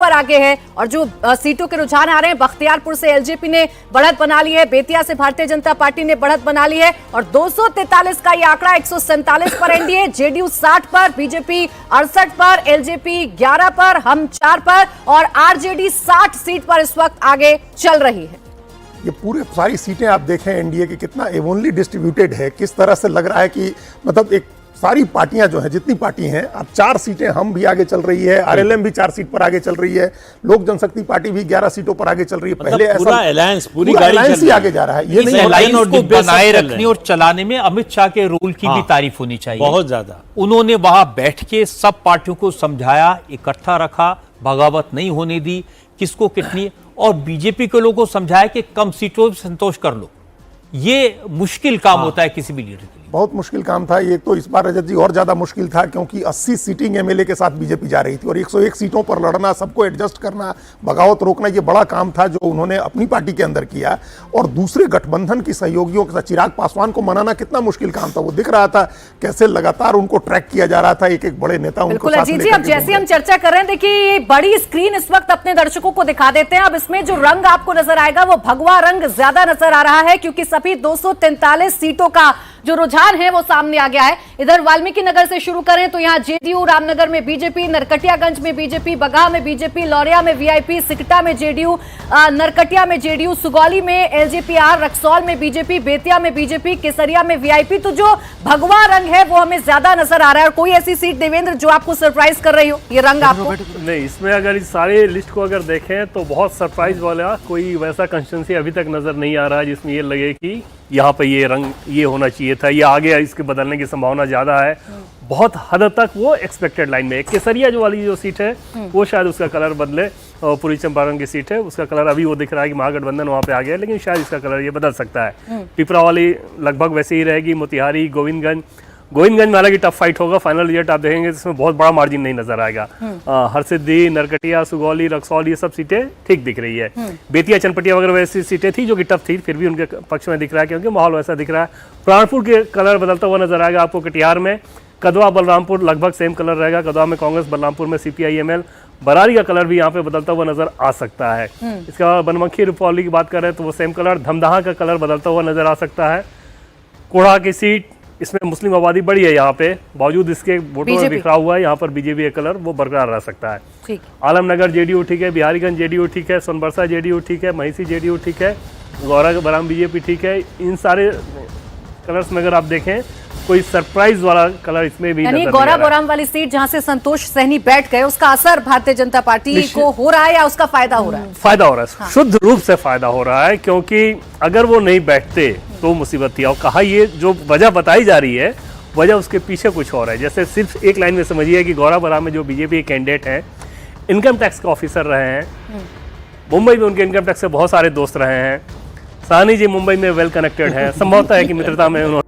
पर आगे है। और जो सीटों के रुझान आ रहे हैं, बख्तियारपुर से एलजेपी ने बढ़त बना ली है, बेतिया से भारतीय जनता पार्टी ने बढ़त बना ली है और 243 का ये आंकड़ा, 147 पर एनडीए, जेडीयू 60 पर, बीजेपी 68 पर, एलजेपी 11 पर, हम 4 पर और आरजेडी 60 सीट पर इस वक्त आगे चल रही है। ये पूरे सारी सीटें आप देखें एनडीए की कितना इवनली डिस्ट्रीब्यूटेड है, किस तरह से लग रहा है कि मतलब एक सारी पार्टियां जो हैं, जितनी पार्टी हैं, अब 4 सीटें हम भी आगे चल रही है, आरएलएम भी 4 सीट पर आगे चल रही है, लोक जनशक्ति पार्टी भी 11 सीटों पर आगे चल रही है। पहले पूरा अलायंस, पूरी गाड़ी ही आगे जा रहा है। ये नहीं लाइन को बनाए रखने और चलाने में अमित शाह के रोल की भी तारीफ होनी चाहिए, बहुत ज्यादा। उन्होंने वहां बैठ के सब पार्टियों को समझाया, इकट्ठा रखा, बगावत नहीं होने दी, किसको कितनी, और बीजेपी के लोगों को समझाया कि कम सीटों से संतोष कर लो। ये मुश्किल काम होता है किसी भी लीडर के लिए, बहुत मुश्किल काम था ये। तो इस बार रजत जी और ज्यादा मुश्किल था क्योंकि 80 सीटिंग एमएलए के साथ बीजेपी जा रही थी और 101 सीटों पर लड़ना, सबको एडजस्ट करना, बगावत रोकना, ये बड़ा काम था जो उन्होंने अपनी पार्टी के अंदर किया। और दूसरे गठबंधन की सहयोगियों के साथ चिराग पासवान को मनाना कितना मुश्किल काम था, वो दिख रहा था कैसे लगातार उनको ट्रैक किया जा रहा था, एक एक बड़े नेता उनको साथ लेकर। अब जैसे हम चर्चा कर रहे हैं, देखिए ये बड़ी स्क्रीन इस वक्त अपने दर्शकों को दिखा देते हैं। अब इसमें जो रंग आपको नजर आएगा वो भगवा रंग ज्यादा नजर आ रहा है क्योंकि सभी 243 सीटों का जो रुझान है वो सामने आ गया है। इधर वाल्मीकि नगर से शुरू करें तो यहाँ जेडीयू, रामनगर में बीजेपी, नरकटियागंज में बीजेपी, बगहा में बीजेपी, लौरिया में वीआईपी, सिकटा में जेडीयू, नरकटिया में जेडीयू, सुगौली में एलजेपीआर, रक्सौल में बीजेपी, बेतिया में बीजेपी, केसरिया में वीआईपी। तो जो भगवा रंग है वो हमें ज्यादा नजर आ रहा है। और कोई ऐसी सीट देवेंद्र जो आपको सरप्राइज कर रही हो, ये रंग आपको? नहीं, इसमें अगर इस सारे लिस्ट को अगर देखें तो बहुत सरप्राइज वाला कोई वैसा कंस्टिट्यूंसी अभी तक नजर नहीं आ रहा है जिसमें ये लगे कि यहाँ पे ये रंग ये होना चाहिए था, ये आगे इसके बदलने की संभावना ज्यादा है। बहुत हद तक वो एक्सपेक्टेड लाइन में है। केसरिया जो वाली जो सीट है वो शायद उसका कलर बदले, और पूर्वी चंपारण की सीट है उसका कलर अभी वो दिख रहा है कि महागठबंधन वहाँ पे आ गया है, लेकिन शायद इसका कलर ये बदल सकता है। पिपरा वाली लगभग वैसे ही रहेगी। मोतिहारी, गोविंदगंज में हालांकि टफ फाइट होगा। फाइनल रिजल्ट आप देखेंगे जिसमें बहुत बड़ा मार्जिन नहीं नजर आएगा। हरसिद्धि, नरकटिया, सुगौली, रक्सौल ये सब सीटें ठीक दिख रही है। बेतिया, चनपटिया वगैरह वैसी सीटें थी जो कि टफ थी, फिर भी उनके पक्ष में दिख रहा है क्योंकि माहौल वैसा दिख रहा है। प्राणपुर के कलर बदलता हुआ नजर आएगा आपको। कटिहार में, कदवा, बलरामपुर लगभग सेम कलर रहेगा। कदवा में कांग्रेस, बलरामपुर में सीपीआईएमएल। बरारी का कलर भी यहाँ पे बदलता हुआ नजर आ सकता है। इसके बाद बनमनखी, रुपौली की बात कर रहे हैं तो वो सेम कलर। धमदाहा का कलर बदलता हुआ नजर आ सकता है। कोढ़ा की सीट, इसमें मुस्लिम आबादी बड़ी है यहाँ पे, बावजूद इसके वोटों में बिखरा हुआ है, यहाँ पर बीजेपी का कलर वो बरकरार रह सकता है। ठीक। आलमनगर जेडीयू ठीक है, बिहारीगंज जेडीयू ठीक है, सोनबरसा जेडीयू ठीक है, महिषी जेडीयू ठीक है, गौरा बराम बीजेपी ठीक है। इन सारे कलर्स में अगर आप देखें कोई सरप्राइज वाला कलर इसमें भी यानी गौरा बोराम वाली सीट जहां से संतोष सहनी बैठ गए, उसका असर भारतीय जनता पार्टी को हो रहा है या उसका फायदा हो रहा है? फायदा हो रहा है। हाँ। शुद्ध रूप से फायदा हो रहा है क्योंकि अगर वो नहीं बैठते तो मुसीबत थी। और कहा ये जो वजह बताई जा रही है, वजह उसके पीछे कुछ और है। जैसे सिर्फ एक लाइन में समझिए कि गौरा बोराम में जो बीजेपी के कैंडिडेट हैं, इनकम टैक्स के ऑफिसर रहे हैं, मुंबई में उनके इनकम टैक्स से बहुत सारे दोस्त रहे हैं। साहनी जी मुंबई में वेल कनेक्टेड है, संभवतः है कि मित्रता में उन्होंने